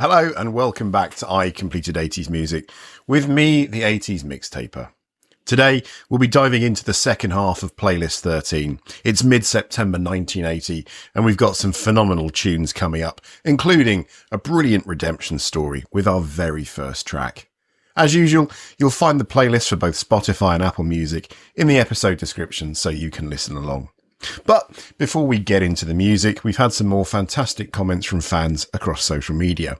Hello and welcome back to I Completed 80s Music with me, the 80s Mixtaper. Today, we'll be diving into the second half of Playlist 13. It's mid-September 1980 and we've got some phenomenal tunes coming up, including a brilliant redemption story with our very first track. As usual, you'll find the playlist for both Spotify and Apple Music in the episode description so you can listen along. But before we get into the music, we've had some more fantastic comments from fans across social media.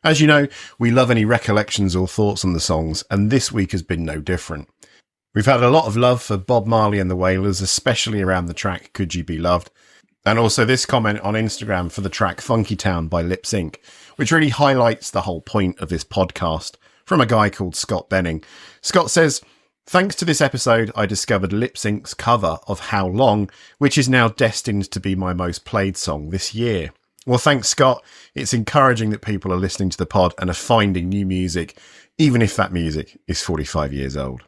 As you know, we love any recollections or thoughts on the songs, and this week has been no different. We've had a lot of love for Bob Marley and the Wailers, especially around the track Could You Be Loved, and also this comment on Instagram for the track Funky Town by Lip Sync, which really highlights the whole point of this podcast, from a guy called Scott Benning. Scott says, "Thanks to this episode, I discovered Lip Sync's cover of How Long, which is now destined to be my most played song this year." Well, thanks, Scott. It's encouraging that people are listening to the pod and are finding new music, even if that music is 45 years old.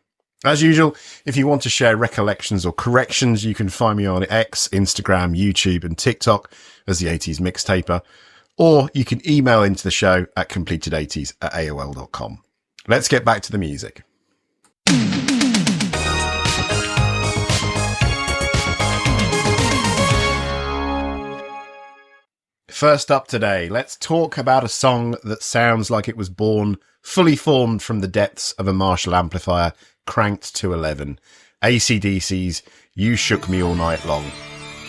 As usual, if you want to share recollections or corrections, you can find me on X, Instagram, YouTube and TikTok as the 80s Mixtaper, or you can email into the show at completed80s@aol.com. Let's get back to the music. First up today, let's talk about a song that sounds like it was born fully formed from the depths of a Marshall amplifier cranked to 11. AC/DC's You Shook Me All Night Long.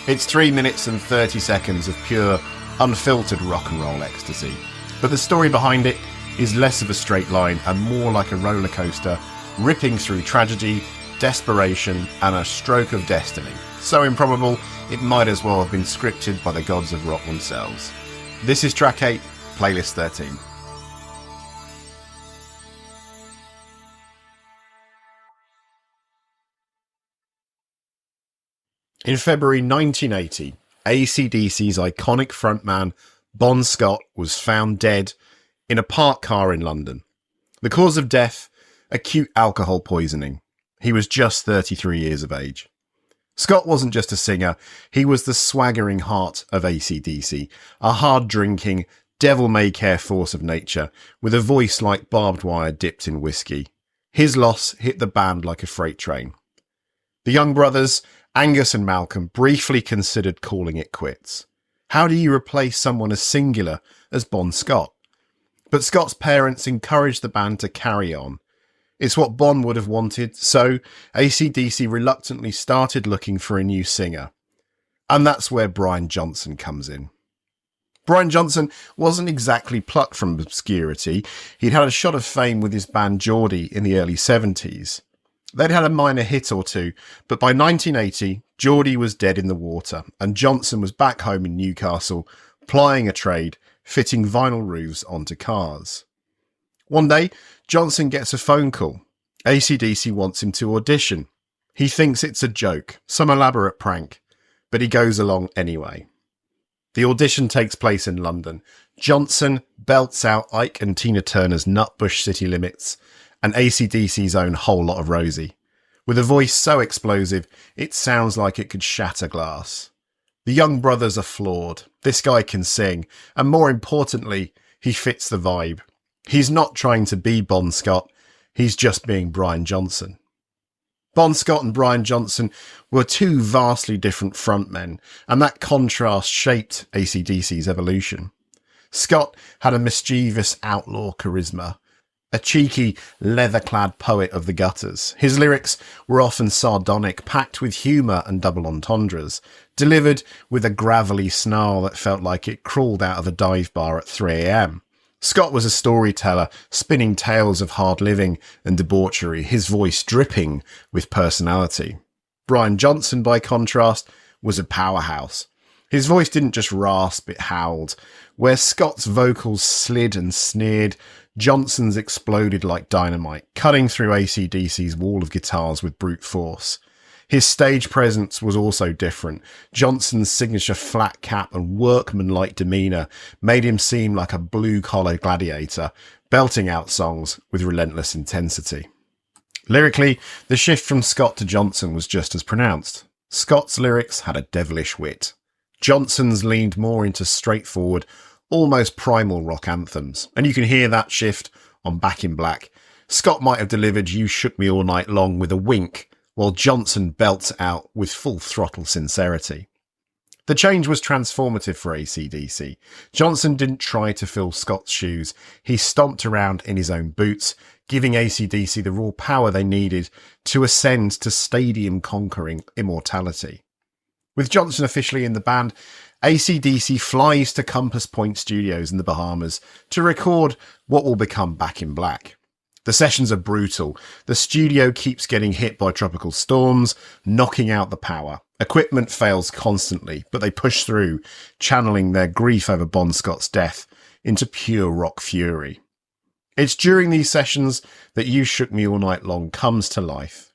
It's 3 minutes and 30 seconds of pure, unfiltered rock and roll ecstasy. But the story behind it is less of a straight line and more like a roller coaster, ripping through tragedy, desperation, and a stroke of destiny. So improbable, it might as well have been scripted by the gods of rock themselves. This is track 8, Playlist 13. In February 1980, AC/DC's iconic frontman, Bon Scott, was found dead in a parked car in London. The cause of death, acute alcohol poisoning. He was just 33 years of age. Scott wasn't just a singer, he was the swaggering heart of AC/DC, a hard-drinking, devil-may-care force of nature, with a voice like barbed wire dipped in whiskey. His loss hit the band like a freight train. The young brothers, Angus and Malcolm, briefly considered calling it quits. How do you replace someone as singular as Bon Scott? But Scott's parents encouraged the band to carry on. It's what Bon would have wanted, so AC/DC reluctantly started looking for a new singer. And that's where Brian Johnson comes in. Brian Johnson wasn't exactly plucked from obscurity. He'd had a shot of fame with his band Geordie in the early 70s. They'd had a minor hit or two, but by 1980, Geordie was dead in the water, and Johnson was back home in Newcastle, plying a trade, fitting vinyl roofs onto cars. One day, Johnson gets a phone call. AC/DC wants him to audition. He thinks it's a joke, some elaborate prank, but he goes along anyway. The audition takes place in London. Johnson belts out Ike and Tina Turner's Nutbush City Limits and AC/DC's own Whole Lot of Rosie. With a voice so explosive, it sounds like it could shatter glass. The young brothers are flawed. This guy can sing, and more importantly, he fits the vibe. He's not trying to be Bon Scott, he's just being Brian Johnson. Bon Scott and Brian Johnson were two vastly different frontmen, and that contrast shaped AC/DC's evolution. Scott had a mischievous outlaw charisma, a cheeky, leather-clad poet of the gutters. His lyrics were often sardonic, packed with humour and double entendres, delivered with a gravelly snarl that felt like it crawled out of a dive bar at 3 a.m. Scott was a storyteller, spinning tales of hard living and debauchery, his voice dripping with personality. Brian Johnson, by contrast, was a powerhouse. His voice didn't just rasp, it howled. Where Scott's vocals slid and sneered, Johnson's exploded like dynamite, cutting through AC/DC's wall of guitars with brute force. His stage presence was also different. Johnson's signature flat cap and workmanlike demeanour made him seem like a blue-collar gladiator, belting out songs with relentless intensity. Lyrically, the shift from Scott to Johnson was just as pronounced. Scott's lyrics had a devilish wit. Johnson's leaned more into straightforward, almost primal rock anthems. And you can hear that shift on Back in Black. Scott might have delivered You Shook Me All Night Long with a wink, while Johnson belts out with full throttle sincerity. The change was transformative for AC/DC. Johnson didn't try to fill Scott's shoes. He stomped around in his own boots, giving AC/DC the raw power they needed to ascend to stadium-conquering immortality. With Johnson officially in the band, AC/DC flies to Compass Point Studios in the Bahamas to record what will become Back in Black. The sessions are brutal. The studio keeps getting hit by tropical storms, knocking out the power. Equipment fails constantly, but they push through, channeling their grief over Bon Scott's death into pure rock fury. It's during these sessions that You Shook Me All Night Long comes to life.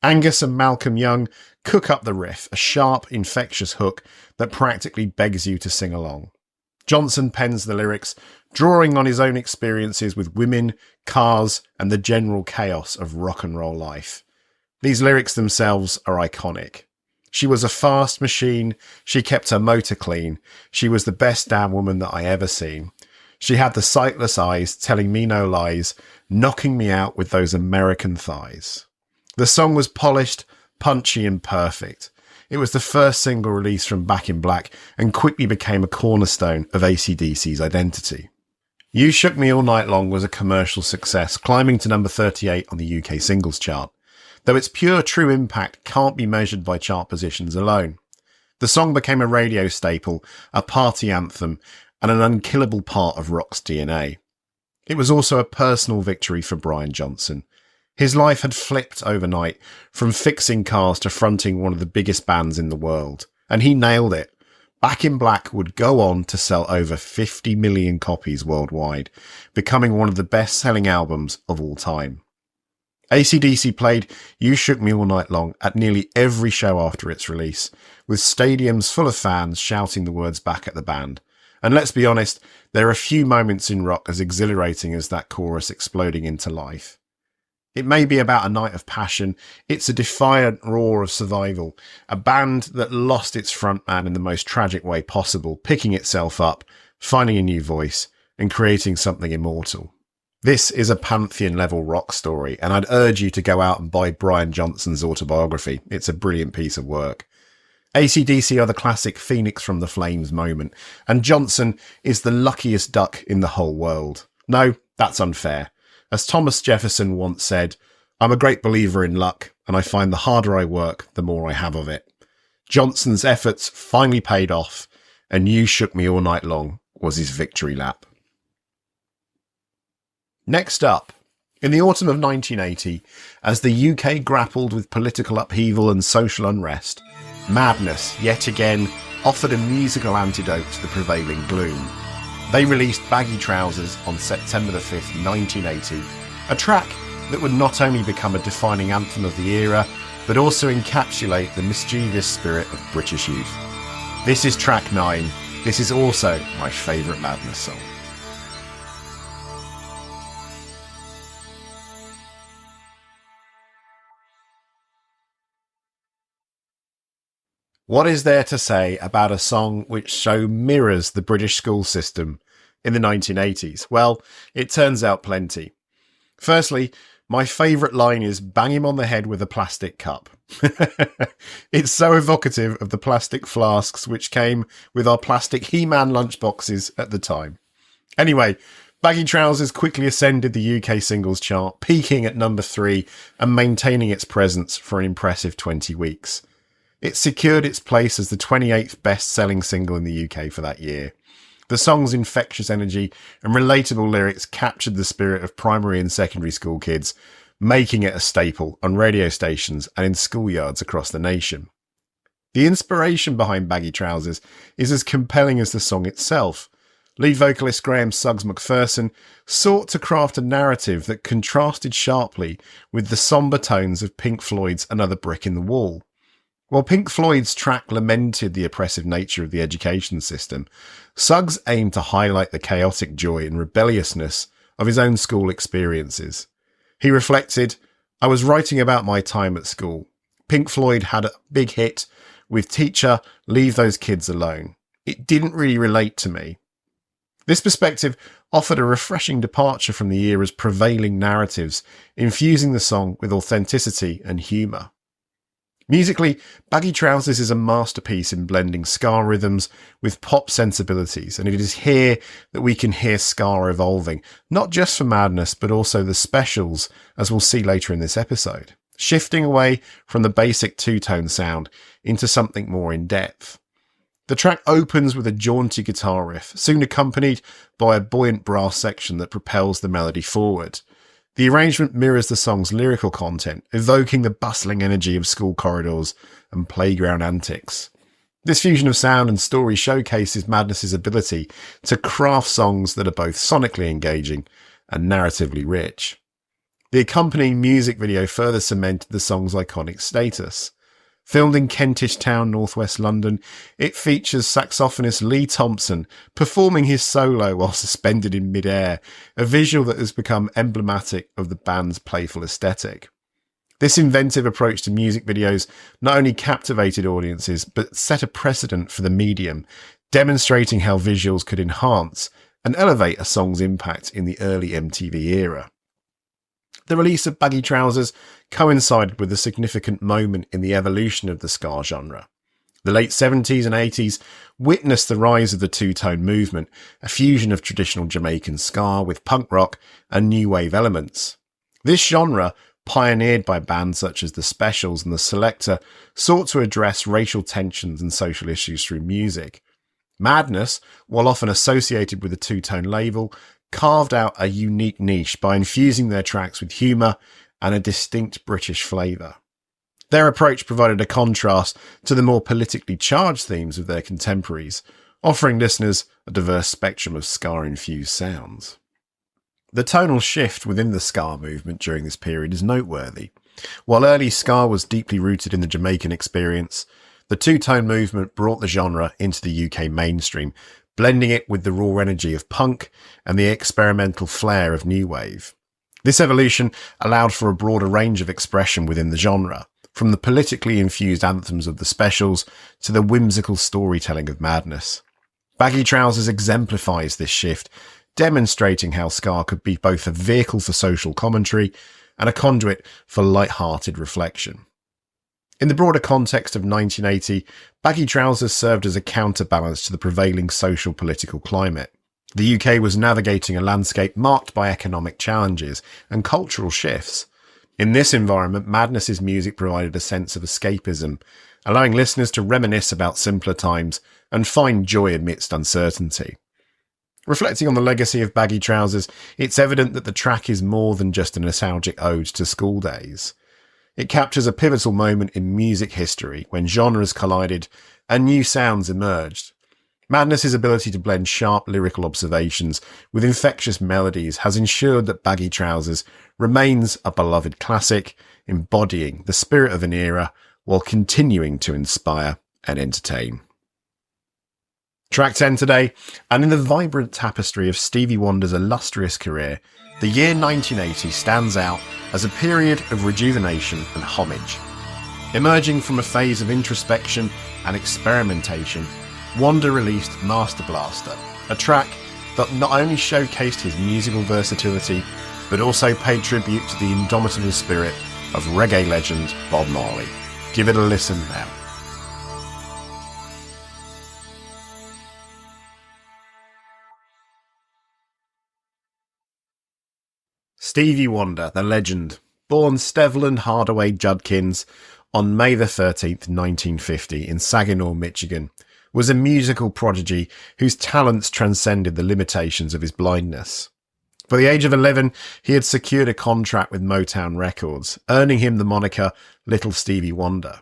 Angus and Malcolm Young cook up the riff, a sharp, infectious hook that practically begs you to sing along. Johnson pens the lyrics, drawing on his own experiences with women, cars, and the general chaos of rock and roll life. These lyrics themselves are iconic. She was a fast machine. She kept her motor clean. She was the best damn woman that I ever seen. She had the sightless eyes, telling me no lies, knocking me out with those American thighs. The song was polished, punchy, and perfect. It was the first single release from Back in Black and quickly became a cornerstone of AC/DC's identity. You Shook Me All Night Long was a commercial success, climbing to number 38 on the UK singles chart, though its pure true impact can't be measured by chart positions alone. The song became a radio staple, a party anthem, and an unkillable part of rock's DNA. It was also a personal victory for Brian Johnson. His life had flipped overnight, from fixing cars to fronting one of the biggest bands in the world, and he nailed it. Back in Black would go on to sell over 50 million copies worldwide, becoming one of the best-selling albums of all time. AC/DC played You Shook Me All Night Long at nearly every show after its release, with stadiums full of fans shouting the words back at the band. And let's be honest, there are few moments in rock as exhilarating as that chorus exploding into life. It may be about a night of passion. It's a defiant roar of survival. A band that lost its frontman in the most tragic way possible, picking itself up, finding a new voice, and creating something immortal. This is a Pantheon-level rock story, and I'd urge you to go out and buy Brian Johnson's autobiography. It's a brilliant piece of work. AC/DC are the classic Phoenix from the Flames moment, and Johnson is the luckiest duck in the whole world. No, that's unfair. As Thomas Jefferson once said, I'm a great believer in luck, and I find the harder I work, the more I have of it. Johnson's efforts finally paid off, and You Shook Me All Night Long was his victory lap. Next up, in the autumn of 1980, as the UK grappled with political upheaval and social unrest, Madness, yet again, offered a musical antidote to the prevailing gloom. They released Baggy Trousers on September the 5th, 1980, a track that would not only become a defining anthem of the era, but also encapsulate the mischievous spirit of British youth. This is track 9. This is also my favourite Madness song. What is there to say about a song which so mirrors the British school system in the 1980s? Well, it turns out plenty. Firstly, my favourite line is bang him on the head with a plastic cup. It's so evocative of the plastic flasks which came with our plastic He-Man lunchboxes at the time. Anyway, Baggy Trousers quickly ascended the UK singles chart, peaking at number 3 and maintaining its presence for an impressive 20 weeks. It secured its place as the 28th best-selling single in the UK for that year. The song's infectious energy and relatable lyrics captured the spirit of primary and secondary school kids, making it a staple on radio stations and in schoolyards across the nation. The inspiration behind Baggy Trousers is as compelling as the song itself. Lead vocalist Graham Suggs McPherson sought to craft a narrative that contrasted sharply with the sombre tones of Pink Floyd's Another Brick in the Wall. While Pink Floyd's track lamented the oppressive nature of the education system, Suggs aimed to highlight the chaotic joy and rebelliousness of his own school experiences. He reflected, I was writing about my time at school. Pink Floyd had a big hit with Teacher, Leave Those Kids Alone. It didn't really relate to me. This perspective offered a refreshing departure from the era's prevailing narratives, infusing the song with authenticity and humour. Musically, Baggy Trousers is a masterpiece in blending ska rhythms with pop sensibilities, and it is here that we can hear ska evolving, not just for Madness, but also the specials, as we'll see later in this episode, shifting away from the basic two-tone sound into something more in-depth. The track opens with a jaunty guitar riff, soon accompanied by a buoyant brass section that propels the melody forward. The arrangement mirrors the song's lyrical content, evoking the bustling energy of school corridors and playground antics. This fusion of sound and story showcases Madness's ability to craft songs that are both sonically engaging and narratively rich. The accompanying music video further cemented the song's iconic status. Filmed in Kentish Town, northwest London, it features saxophonist Lee Thompson performing his solo while suspended in midair, a visual that has become emblematic of the band's playful aesthetic. This inventive approach to music videos not only captivated audiences, but set a precedent for the medium, demonstrating how visuals could enhance and elevate a song's impact in the early MTV era. The release of Baggy Trousers coincided with a significant moment in the evolution of the ska genre. The late 70s and 80s witnessed the rise of the two-tone movement, a fusion of traditional Jamaican ska with punk rock and new wave elements. This genre, pioneered by bands such as The Specials and The Selector, sought to address racial tensions and social issues through music. Madness, while often associated with a two-tone label, carved out a unique niche by infusing their tracks with humour and a distinct British flavour. Their approach provided a contrast to the more politically charged themes of their contemporaries, offering listeners a diverse spectrum of ska-infused sounds. The tonal shift within the ska movement during this period is noteworthy. While early ska was deeply rooted in the Jamaican experience, the two-tone movement brought the genre into the UK mainstream, blending it with the raw energy of punk and the experimental flair of new wave. This evolution allowed for a broader range of expression within the genre, from the politically infused anthems of the Specials to the whimsical storytelling of Madness. Baggy Trousers exemplifies this shift, demonstrating how ska could be both a vehicle for social commentary and a conduit for light-hearted reflection. In the broader context of 1980, Baggy Trousers served as a counterbalance to the prevailing social political climate. The UK was navigating a landscape marked by economic challenges and cultural shifts. In this environment, Madness's music provided a sense of escapism, allowing listeners to reminisce about simpler times and find joy amidst uncertainty. Reflecting on the legacy of Baggy Trousers, it's evident that the track is more than just a nostalgic ode to school days. It captures a pivotal moment in music history when genres collided and new sounds emerged. Madness's ability to blend sharp lyrical observations with infectious melodies has ensured that Baggy Trousers remains a beloved classic, embodying the spirit of an era while continuing to inspire and entertain. Track 10 today, and in the vibrant tapestry of Stevie Wonder's illustrious career, the year 1980 stands out as a period of rejuvenation and homage. Emerging from a phase of introspection and experimentation, Wonder released Master Blaster, a track that not only showcased his musical versatility, but also paid tribute to the indomitable spirit of reggae legend Bob Marley. Give it a listen now. Stevie Wonder, the legend, born Stevland Hardaway Judkins on May 13th, 1950 in Saginaw, Michigan, was a musical prodigy whose talents transcended the limitations of his blindness. By the age of 11, he had secured a contract with Motown Records, earning him the moniker Little Stevie Wonder.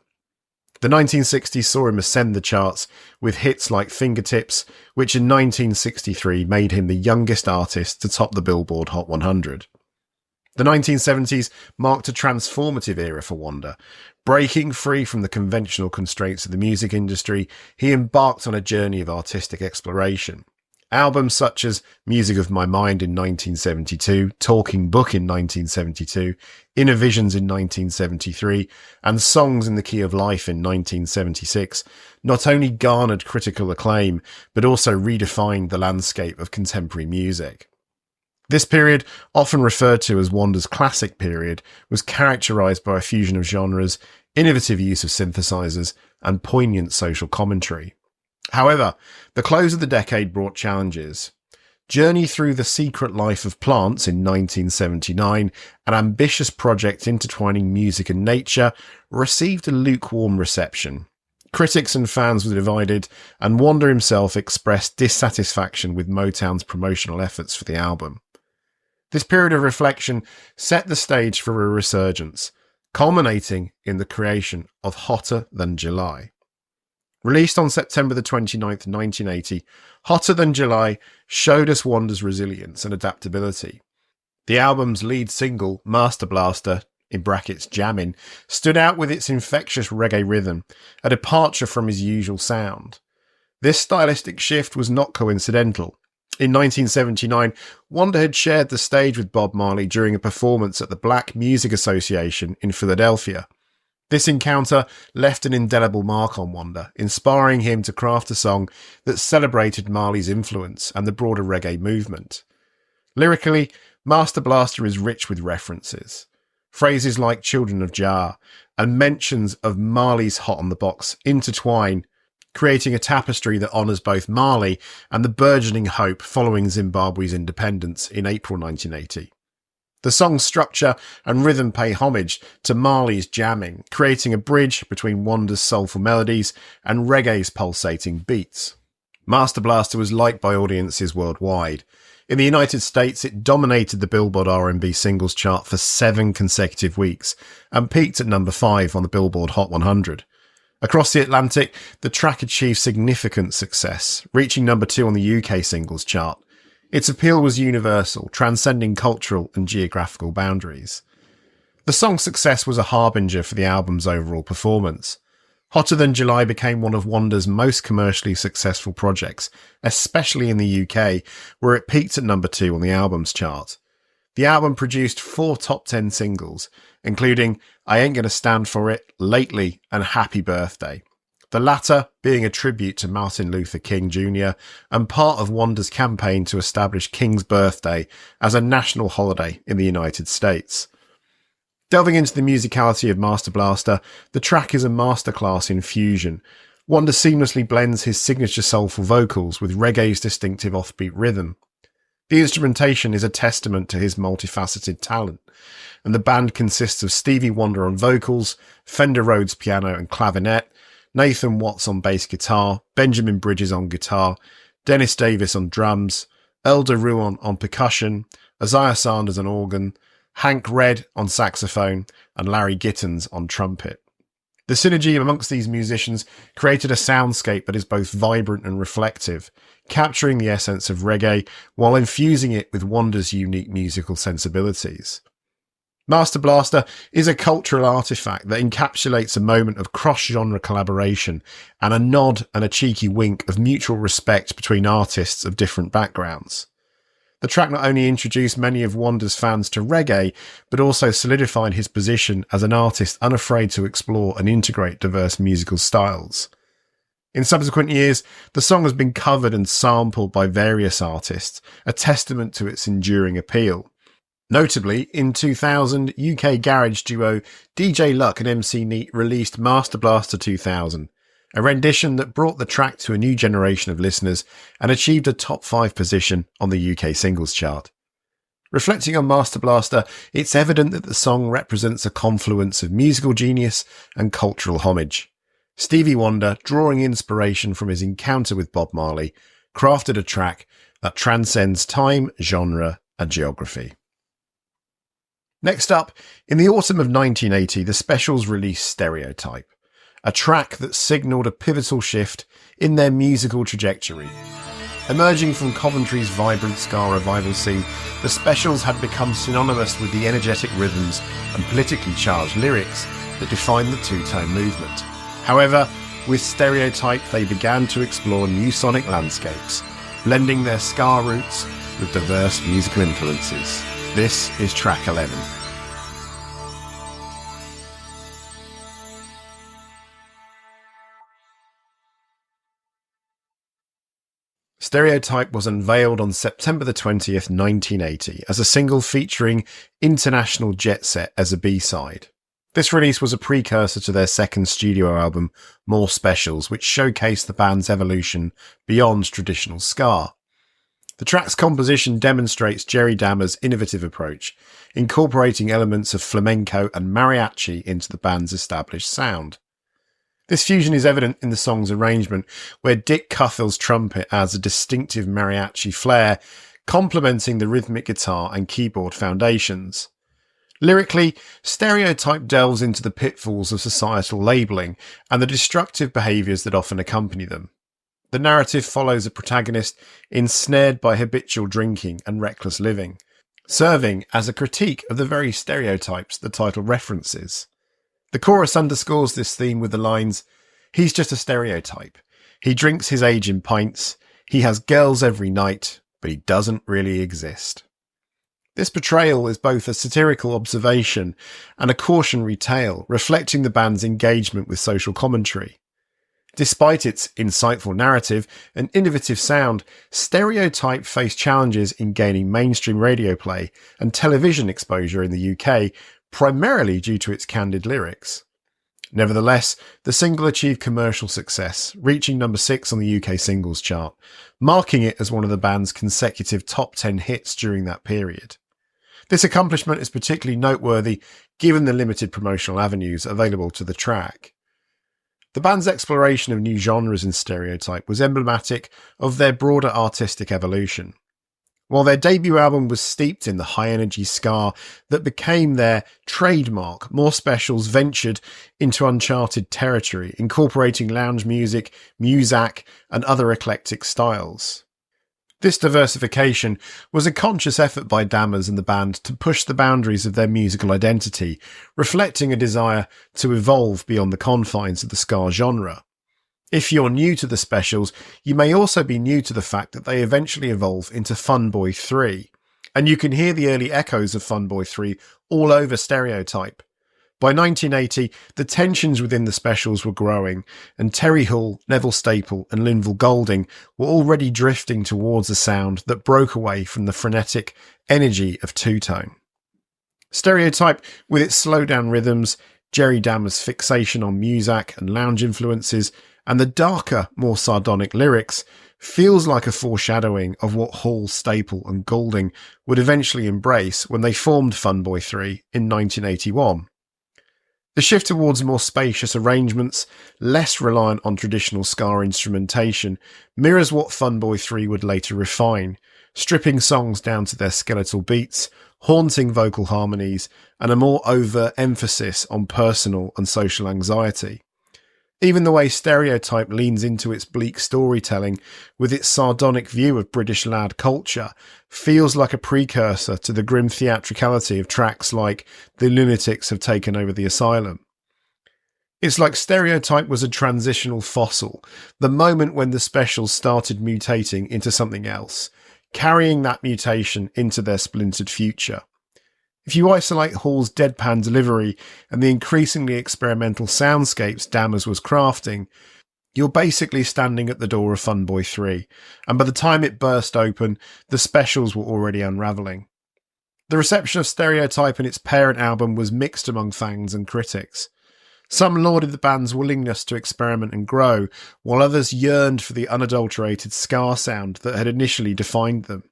The 1960s saw him ascend the charts with hits like Fingertips, which in 1963 made him the youngest artist to top the Billboard Hot 100. The 1970s marked a transformative era for Wonder. Breaking free from the conventional constraints of the music industry, he embarked on a journey of artistic exploration. Albums such as Music of My Mind in 1972, Talking Book in 1972, Inner Visions in 1973, and Songs in the Key of Life in 1976 not only garnered critical acclaim, but also redefined the landscape of contemporary music. This period, often referred to as Wanda's classic period, was characterised by a fusion of genres, innovative use of synthesizers, and poignant social commentary. However, the close of the decade brought challenges. Journey Through the Secret Life of Plants in 1979, an ambitious project intertwining music and nature, received a lukewarm reception. Critics and fans were divided, and Wanda himself expressed dissatisfaction with Motown's promotional efforts for the album. This period of reflection set the stage for a resurgence, culminating in the creation of Hotter Than July. Released on September the 29th, 1980, Hotter Than July showed us Wanda's resilience and adaptability. The album's lead single, Master Blaster, in brackets Jammin', stood out with its infectious reggae rhythm, a departure from his usual sound. This stylistic shift was not coincidental. In 1979, Wanda had shared the stage with Bob Marley during a performance at the Black Music Association in Philadelphia. This encounter left an indelible mark on Wanda, inspiring him to craft a song that celebrated Marley's influence and the broader reggae movement. Lyrically, Master Blaster is rich with references. Phrases like Children of Jah and mentions of Marley's Hot on the Box intertwine, creating a tapestry that honours both Marley and the burgeoning hope following Zimbabwe's independence in April 1980. The song's structure and rhythm pay homage to Marley's jamming, creating a bridge between Wanda's soulful melodies and reggae's pulsating beats. Master Blaster was liked by audiences worldwide. In the United States, it dominated the Billboard R&B singles chart for 7 consecutive weeks and peaked at number 5 on the Billboard Hot 100. Across the Atlantic, the track achieved significant success, reaching number 2 on the UK singles chart. Its appeal was universal, transcending cultural and geographical boundaries. The song's success was a harbinger for the album's overall performance. Hotter Than July became one of Wanda's most commercially successful projects, especially in the UK, where it peaked at number 2 on the album's chart. The album produced 4 top 10 singles, including I Ain't Gonna Stand For It, Lately, and Happy Birthday. The latter being a tribute to Martin Luther King Jr. and part of Wanda's campaign to establish King's birthday as a national holiday in the United States. Delving into the musicality of Master Blaster, the track is a masterclass in fusion. Wanda seamlessly blends his signature soulful vocals with reggae's distinctive offbeat rhythm. The instrumentation is a testament to his multifaceted talent, and the band consists of Stevie Wonder on vocals, Fender Rhodes piano and clavinet, Nathan Watts on bass guitar, Benjamin Bridges on guitar, Dennis Davis on drums, Elder Ruan on percussion, Isaiah Sanders on organ, Hank Red on saxophone, and Larry Gittins on trumpet. The synergy amongst these musicians created a soundscape that is both vibrant and reflective, capturing the essence of reggae while infusing it with Wanda's unique musical sensibilities. Master Blaster is a cultural artifact that encapsulates a moment of cross-genre collaboration and a nod and a cheeky wink of mutual respect between artists of different backgrounds. The track not only introduced many of Wanda's fans to reggae, but also solidified his position as an artist unafraid to explore and integrate diverse musical styles. In subsequent years, the song has been covered and sampled by various artists, a testament to its enduring appeal. Notably, in 2000, UK garage duo DJ Luck and MC Neat released Master Blaster 2000, a rendition that brought the track to a new generation of listeners and achieved a top 5 position on the UK singles chart. Reflecting on Master Blaster, it's evident that the song represents a confluence of musical genius and cultural homage. Stevie Wonder, drawing inspiration from his encounter with Bob Marley, crafted a track that transcends time, genre, and geography. Next up, in the autumn of 1980, the Specials released Stereotype, a track that signalled a pivotal shift in their musical trajectory. Emerging from Coventry's vibrant ska revival scene, the Specials had become synonymous with the energetic rhythms and politically charged lyrics that defined the two-tone movement. However, with Stereotype, they began to explore new sonic landscapes, blending their ska roots with diverse musical influences. This is track 11. Stereotype was unveiled on September the 20th, 1980 as a single featuring International Jet Set as a B-side. This release was a precursor to their second studio album, More Specials, which showcased the band's evolution beyond traditional ska. The track's composition demonstrates Jerry Dammer's innovative approach, incorporating elements of flamenco and mariachi into the band's established sound. This fusion is evident in the song's arrangement, where Dick Cuthell's trumpet adds a distinctive mariachi flair, complementing the rhythmic guitar and keyboard foundations. Lyrically, Stereotype delves into the pitfalls of societal labelling and the destructive behaviours that often accompany them. The narrative follows a protagonist ensnared by habitual drinking and reckless living, serving as a critique of the very stereotypes the title references. The chorus underscores this theme with the lines, "He's just a stereotype. He drinks his age in pints. He has girls every night, but he doesn't really exist." This portrayal is both a satirical observation and a cautionary tale, reflecting the band's engagement with social commentary. Despite its insightful narrative and innovative sound, Stereotype faced challenges in gaining mainstream radio play and television exposure in the UK, primarily due to its candid lyrics. Nevertheless, the single achieved commercial success, reaching number 6 on the UK singles chart, marking it as one of the band's consecutive top 10 hits during that period. This accomplishment is particularly noteworthy given the limited promotional avenues available to the track. The band's exploration of new genres in Stereotype was emblematic of their broader artistic evolution. While their debut album was steeped in the high-energy ska that became their trademark, More Specials ventured into uncharted territory, incorporating lounge music, muzak, and other eclectic styles. This diversification was a conscious effort by Dammers and the band to push the boundaries of their musical identity, reflecting a desire to evolve beyond the confines of the ska genre. If you're new to the Specials, you may also be new to the fact that they eventually evolve into Funboy 3, and you can hear the early echoes of Funboy 3 all over Stereotype. By 1980, the tensions within the Specials were growing, and Terry Hall, Neville Staple and Linval Golding were already drifting towards a sound that broke away from the frenetic energy of two-tone. Stereotype, with its slow-down rhythms, Jerry Dammer's fixation on muzak and lounge influences, and the darker, more sardonic lyrics, feels like a foreshadowing of what Hall, Staple and Golding would eventually embrace when they formed Funboy 3 in 1981. The shift towards more spacious arrangements, less reliant on traditional ska instrumentation, mirrors what Funboy 3 would later refine, stripping songs down to their skeletal beats, haunting vocal harmonies, and a more overt emphasis on personal and social anxiety. Even the way Stereotype leans into its bleak storytelling with its sardonic view of British lad culture feels like a precursor to the grim theatricality of tracks like The Lunatics Have Taken Over the Asylum. It's like Stereotype was a transitional fossil, the moment when the Specials started mutating into something else, carrying that mutation into their splintered future. If you isolate Hall's deadpan delivery and the increasingly experimental soundscapes Dammers was crafting, you're basically standing at the door of Funboy 3, and by the time it burst open, the Specials were already unravelling. The reception of Stereotype and its parent album was mixed among fans and critics. Some lauded the band's willingness to experiment and grow, while others yearned for the unadulterated ska sound that had initially defined them.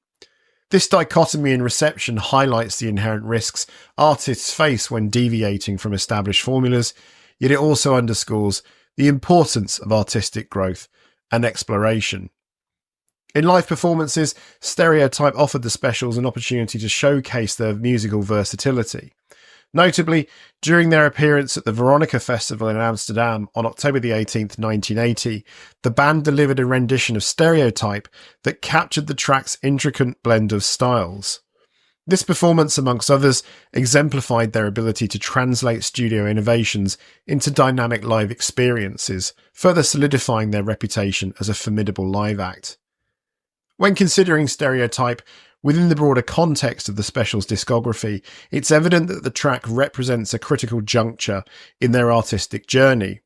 This dichotomy in reception highlights the inherent risks artists face when deviating from established formulas, yet it also underscores the importance of artistic growth and exploration. In live performances, Stereotype offered the Specials an opportunity to showcase their musical versatility. Notably, during their appearance at the Veronica Festival in Amsterdam on October the 18th, 1980, the band delivered a rendition of Stereotype that captured the track's intricate blend of styles. This performance, amongst others, exemplified their ability to translate studio innovations into dynamic live experiences, further solidifying their reputation as a formidable live act. When considering Stereotype within the broader context of the Specials' discography, it's evident that the track represents a critical juncture in their artistic journey.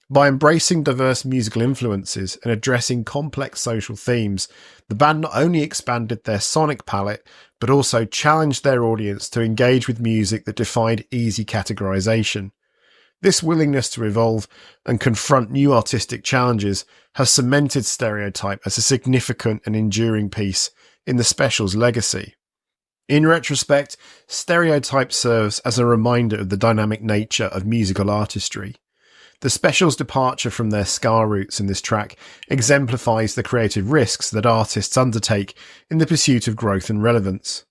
By embracing diverse musical influences and addressing complex social themes, the band not only expanded their sonic palette, but also challenged their audience to engage with music that defied easy categorization. This willingness to evolve and confront new artistic challenges has cemented Stereotype as a significant and enduring piece in the Specials' legacy. In retrospect, Stereotype serves as a reminder of the dynamic nature of musical artistry. The Specials' departure from their ska roots in this track exemplifies the creative risks that artists undertake in the pursuit of growth and relevance.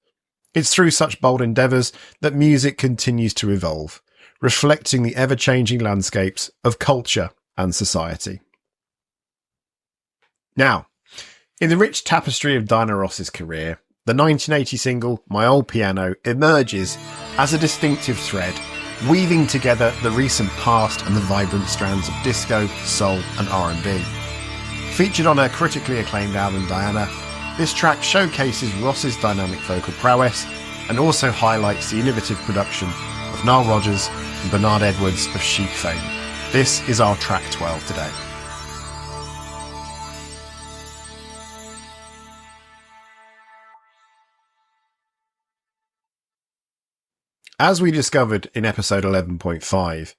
It's through such bold endeavours that music continues to evolve, reflecting the ever-changing landscapes of culture and society. Now, in the rich tapestry of Diana Ross's career, the 1980 single My Old Piano emerges as a distinctive thread, weaving together the recent past and the vibrant strands of disco, soul and R&B. Featured on her critically acclaimed album Diana, this track showcases Ross's dynamic vocal prowess and also highlights the innovative production of Nile Rodgers and Bernard Edwards of Chic fame. This is our track 12 today. As we discovered in episode 11.5,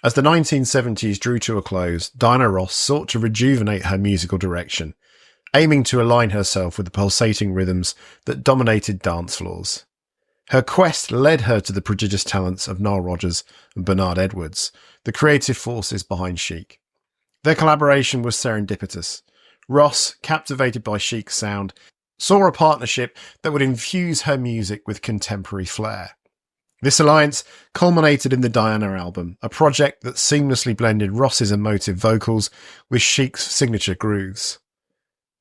as the 1970s drew to a close, Diana Ross sought to rejuvenate her musical direction, aiming to align herself with the pulsating rhythms that dominated dance floors. Her quest led her to the prodigious talents of Nile Rodgers and Bernard Edwards, the creative forces behind Chic. Their collaboration was serendipitous. Ross, captivated by Chic's sound, saw a partnership that would infuse her music with contemporary flair. This alliance culminated in the Diana album, a project that seamlessly blended Ross's emotive vocals with Chic's signature grooves.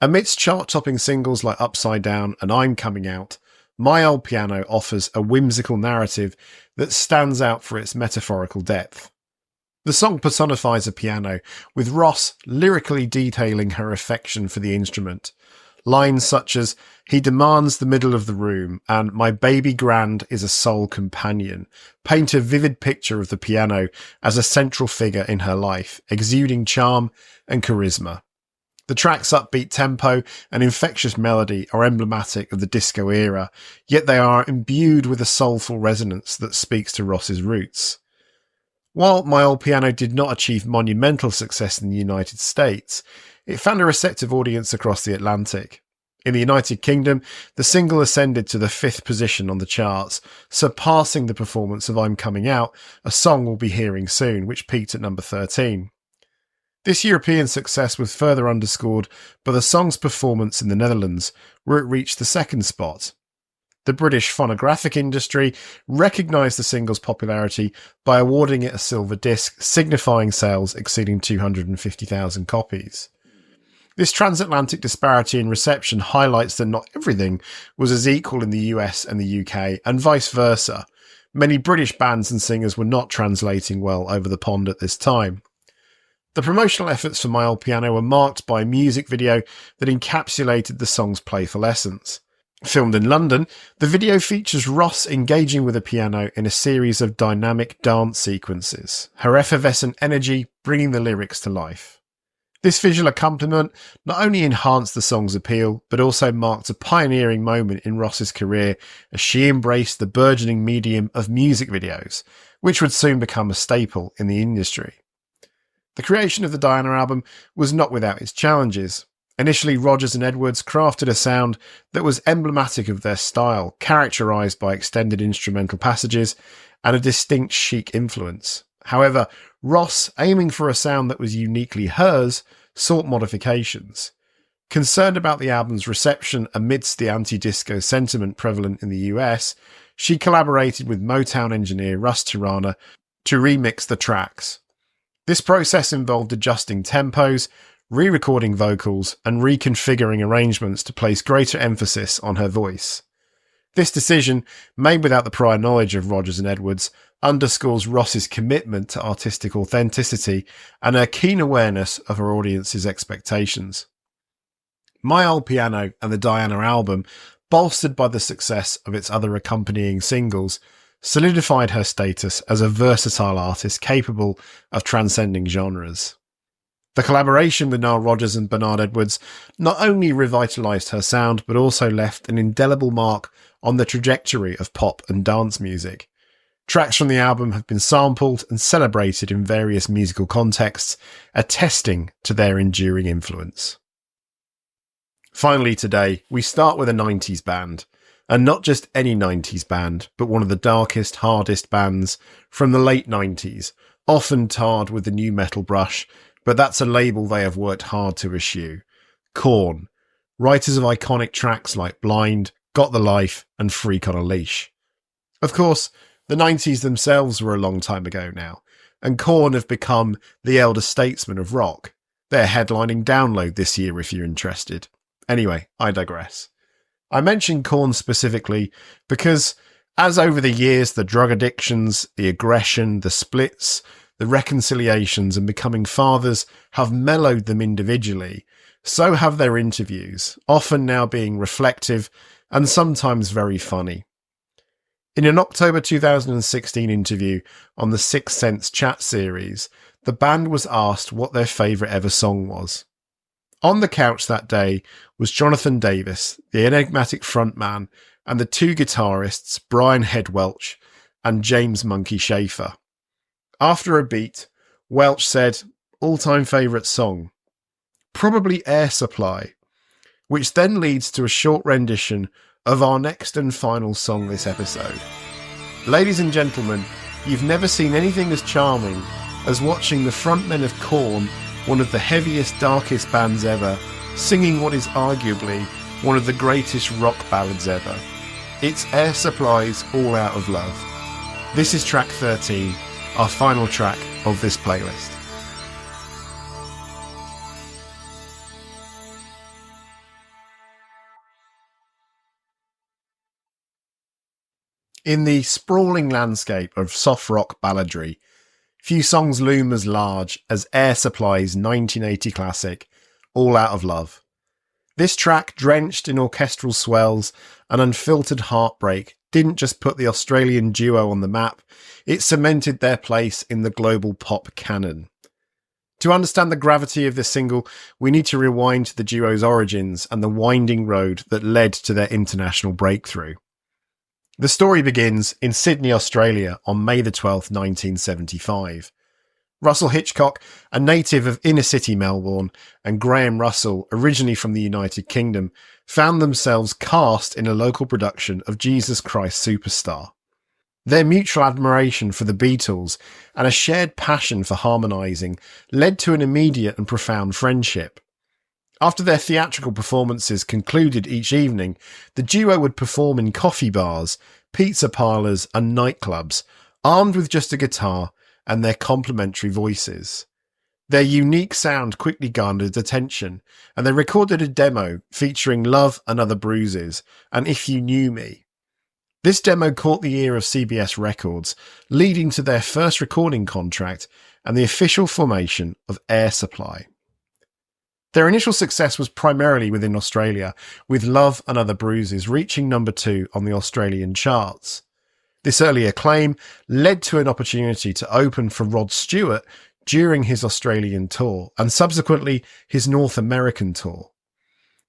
Amidst chart-topping singles like Upside Down and I'm Coming Out, My Old Piano offers a whimsical narrative that stands out for its metaphorical depth. The song personifies a piano, with Ross lyrically detailing her affection for the instrument. Lines such as, he demands the middle of the room, and my baby grand is a soul companion, paint a vivid picture of the piano as a central figure in her life, exuding charm and charisma. The track's upbeat tempo and infectious melody are emblematic of the disco era, yet they are imbued with a soulful resonance that speaks to Ross's roots. While My Old Piano did not achieve monumental success in the United States, it found a receptive audience across the Atlantic. In the United Kingdom, the single ascended to the 5th position on the charts, surpassing the performance of I'm Coming Out, a song we'll be hearing soon, which peaked at number 13. This European success was further underscored by the song's performance in the Netherlands, where it reached the 2nd spot. The British phonographic industry recognised the single's popularity by awarding it a silver disc, signifying sales exceeding 250,000 copies. This transatlantic disparity in reception highlights that not everything was as equal in the US and the UK, and vice versa. Many British bands and singers were not translating well over the pond at this time. The promotional efforts for My Old Piano were marked by a music video that encapsulated the song's playful essence. Filmed in London, the video features Ross engaging with a piano in a series of dynamic dance sequences, her effervescent energy bringing the lyrics to life. This visual accompaniment not only enhanced the song's appeal, but also marked a pioneering moment in Ross's career as she embraced the burgeoning medium of music videos, which would soon become a staple in the industry. The creation of the Diana album was not without its challenges. Initially, Rodgers and Edwards crafted a sound that was emblematic of their style, characterised by extended instrumental passages and a distinct Chic influence. However, Ross, aiming for a sound that was uniquely hers, sought modifications. Concerned about the album's reception amidst the anti-disco sentiment prevalent in the US, she collaborated with Motown engineer Russ Tirana to remix the tracks. This process involved adjusting tempos, re-recording vocals, and reconfiguring arrangements to place greater emphasis on her voice. This decision, made without the prior knowledge of Rodgers and Edwards, underscores Ross's commitment to artistic authenticity and her keen awareness of her audience's expectations. My Old Piano and the Diana album, bolstered by the success of its other accompanying singles, solidified her status as a versatile artist capable of transcending genres. The collaboration with Nile Rodgers and Bernard Edwards not only revitalised her sound, but also left an indelible mark on the trajectory of pop and dance music. Tracks from the album have been sampled and celebrated in various musical contexts, attesting to their enduring influence. Finally today, we start with a 90s band, and not just any 90s band, but one of the darkest, hardest bands from the late 90s, often tarred with the new metal brush, but that's a label they have worked hard to eschew. Korn, writers of iconic tracks like Blind, Got the Life, and Freak on a Leash. Of course, the 90s themselves were a long time ago now, and Korn have become the elder statesmen of rock. They're headlining Download this year if you're interested. Anyway, I digress. I mention Korn specifically because, as over the years the drug addictions, the aggression, the splits, the reconciliations and becoming fathers have mellowed them individually, so have their interviews, often now being reflective and sometimes very funny. In an October 2016 interview on the Sixth Sense chat series, the band was asked what their favourite ever song was. On the couch that day was Jonathan Davis, the enigmatic frontman, and the two guitarists, Brian Head Welch and James Monkey Schaefer. After a beat, Welch said, all-time favourite song, probably Air Supply, which then leads to a short rendition of our next and final song this episode. Ladies and gentlemen, you've never seen anything as charming as watching the frontmen of Korn, one of the heaviest, darkest bands ever, singing what is arguably one of the greatest rock ballads ever. It's Air Supply's All Out of Love. This is track 13, our final track of this playlist. In the sprawling landscape of soft rock balladry, few songs loom as large as Air Supply's 1980 classic, All Out of Love. This track, drenched in orchestral swells and unfiltered heartbreak, didn't just put the Australian duo on the map, it cemented their place in the global pop canon. To understand the gravity of this single, we need to rewind to the duo's origins and the winding road that led to their international breakthrough. The story begins in Sydney, Australia on May the 12th, 1975. Russell Hitchcock, a native of inner city Melbourne, and Graham Russell, originally from the United Kingdom, found themselves cast in a local production of Jesus Christ Superstar. Their mutual admiration for the Beatles and a shared passion for harmonising led to an immediate and profound friendship. After their theatrical performances concluded each evening, the duo would perform in coffee bars, pizza parlours and nightclubs, armed with just a guitar and their complementary voices. Their unique sound quickly garnered attention, and they recorded a demo featuring Love and Other Bruises and If You Knew Me. This demo caught the ear of CBS Records, leading to their first recording contract and the official formation of Air Supply. Their initial success was primarily within Australia, with Love and Other Bruises reaching number 2 on the Australian charts. This early acclaim led to an opportunity to open for Rod Stewart during his Australian tour and subsequently his North American tour.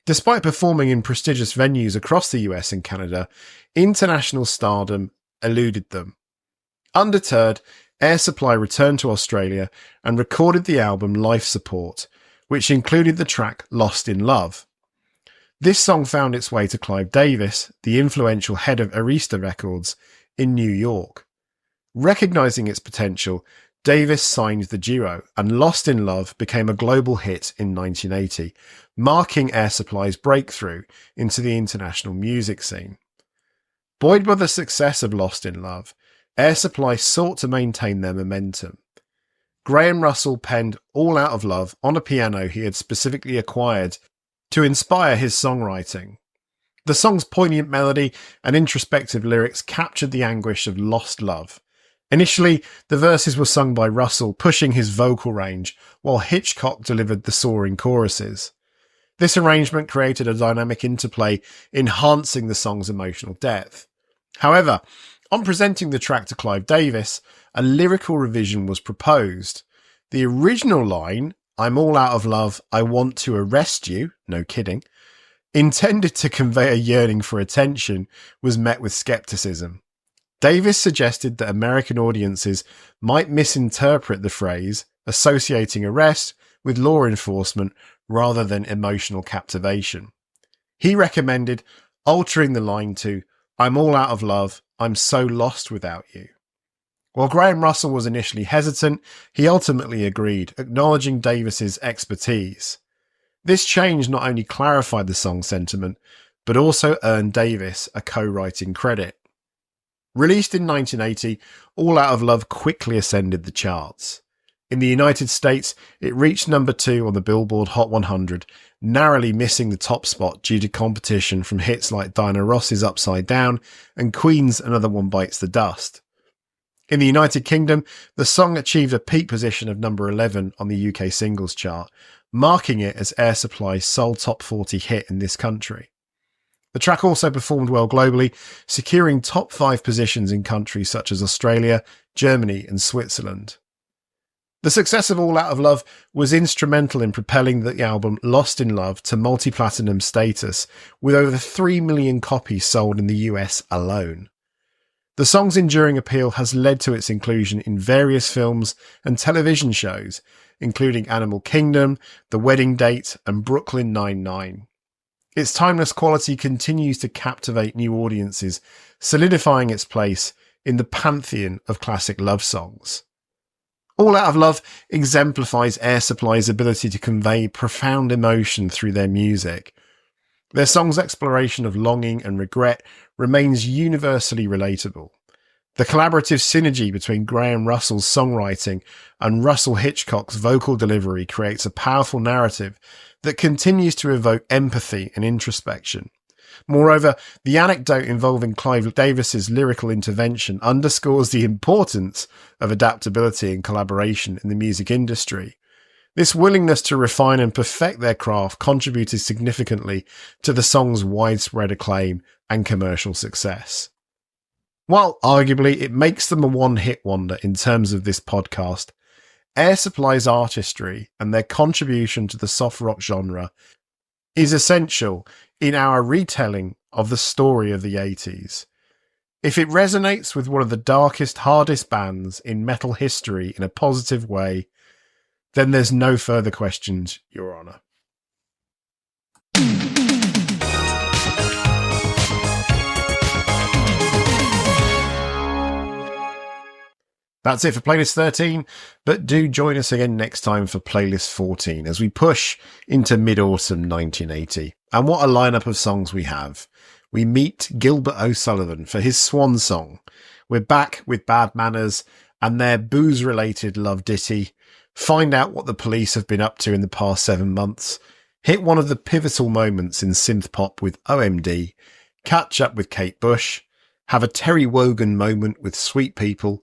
Despite performing in prestigious venues across the US and Canada, international stardom eluded them. Undeterred, Air Supply returned to Australia and recorded the album Life Support, which included the track Lost in Love. This song found its way to Clive Davis, the influential head of Arista Records, in New York. Recognising its potential, Davis signed the duo, and Lost in Love became a global hit in 1980, marking Air Supply's breakthrough into the international music scene. Buoyed by the success of Lost in Love, Air Supply sought to maintain their momentum. Graham Russell penned All Out of Love on a piano he had specifically acquired to inspire his songwriting. The song's poignant melody and introspective lyrics captured the anguish of lost love. Initially, the verses were sung by Russell, pushing his vocal range, while Hitchcock delivered the soaring choruses. This arrangement created a dynamic interplay, enhancing the song's emotional depth. However, on presenting the track to Clive Davis, a lyrical revision was proposed. The original line, "I'm all out of love, I want to arrest you," no kidding, intended to convey a yearning for attention, was met with skepticism. Davis suggested that American audiences might misinterpret the phrase, associating arrest with law enforcement rather than emotional captivation. He recommended altering the line to, "I'm all out of love, I'm so lost without you." While Graham Russell was initially hesitant, he ultimately agreed, acknowledging Davis's expertise. This change not only clarified the song's sentiment, but also earned Davis a co-writing credit. Released in 1980, All Out of Love quickly ascended the charts. In the United States, it reached number 2 on the Billboard Hot 100, narrowly missing the top spot due to competition from hits like Diana Ross's Upside Down and Queen's Another One Bites the Dust. In the United Kingdom, the song achieved a peak position of number 11 on the UK singles chart, marking it as Air Supply's sole top 40 hit in this country. The track also performed well globally, securing top 5 positions in countries such as Australia, Germany and Switzerland. The success of All Out of Love was instrumental in propelling the album Lost in Love to multi-platinum status, with over 3 million copies sold in the US alone. The song's enduring appeal has led to its inclusion in various films and television shows, including Animal Kingdom, The Wedding Date and Brooklyn Nine-Nine. Its timeless quality continues to captivate new audiences, solidifying its place in the pantheon of classic love songs. All Out of Love exemplifies Air Supply's ability to convey profound emotion through their music. Their song's exploration of longing and regret remains universally relatable. The collaborative synergy between Graham Russell's songwriting and Russell Hitchcock's vocal delivery creates a powerful narrative that continues to evoke empathy and introspection. Moreover, the anecdote involving Clive Davis's lyrical intervention underscores the importance of adaptability and collaboration in the music industry. This willingness to refine and perfect their craft contributed significantly to the song's widespread acclaim and commercial success. While arguably it makes them a one-hit wonder in terms of this podcast, Air Supply's artistry and their contribution to the soft rock genre is essential in our retelling of the story of the 80s. If it resonates with one of the darkest, hardest bands in metal history in a positive way, then there's no further questions, Your Honour. That's it for Playlist 13, but do join us again next time for Playlist 14 as we push into mid-autumn 1980. And what a lineup of songs we have. We meet Gilbert O'Sullivan for his swan song. We're back with Bad Manners and their booze-related love ditty. Find out what the police have been up to in the past 7 months. Hit one of the pivotal moments in synth pop with OMD. Catch up with Kate Bush. Have a Terry Wogan moment with Sweet People.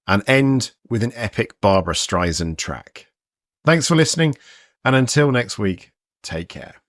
And end with an epic Barbra Streisand track. Thanks for listening, and until next week, take care.